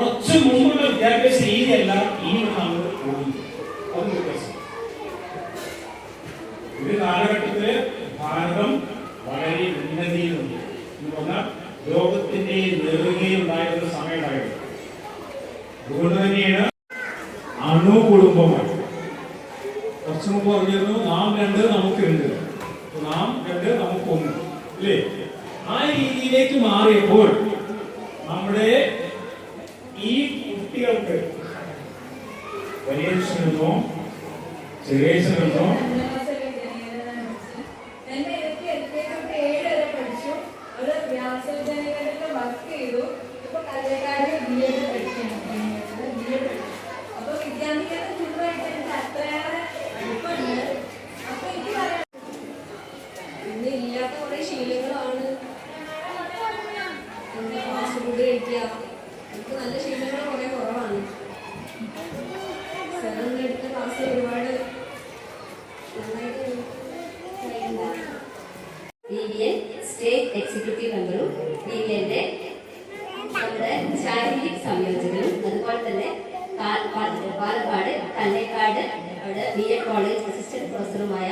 കുറച്ച് മുമ്പുള്ള വിദ്യാഭ്യാസ രീതിയല്ല ഇനി നമ്മൾ പോകുന്നത്. അത് വ്യത്യാസം. ഒരു കാലഘട്ടത്തില് ഭാരതം വളരെ ഉന്നതിയിലുണ്ട് എന്ന് പറഞ്ഞാൽ ലോകത്തിന്റെ നെറുകയുണ്ടായിരുന്ന സമയമായിരുന്നു. അതുകൊണ്ട് തന്നെയാണ് അണുകുടുംബമായി. കുറച്ചു മുമ്പ് പറഞ്ഞിരുന്നു നാം രണ്ട് നമുക്ക് രണ്ട്, നാം രണ്ട് നമുക്ക് ഒന്ന്, അല്ലേ? ആ രീതിയിലേക്ക് മാറിയപ്പോൾ നമ്മുടെ ഈ കുട്ടികൾക്ക് വലിയ പ്രശ്നമുണ്ടോ ചെറിയ പ്രശ്നമുണ്ടോ? ഇല്ലാത്ത കുറെ ശീലങ്ങളാണ് ഫുഡ് കഴിക്കുക. നമുക്ക് നല്ല ശീലങ്ങൾ കുറെ കുറവാണ്. എടുത്ത ക്ലാസ് ഒരുപാട് സ്റ്റേറ്റ് എക്സിക്യൂട്ടീവ് മെമ്പറും BVN നമ്മുടെ ശാരീരിക് സംയോജകനും അതുപോലെ തന്നെ പാലക്കാട് കല്ലേക്കാട് അവിടെ BEd കോളേജ് അസിസ്റ്റന്റ് പ്രൊഫസറുമായ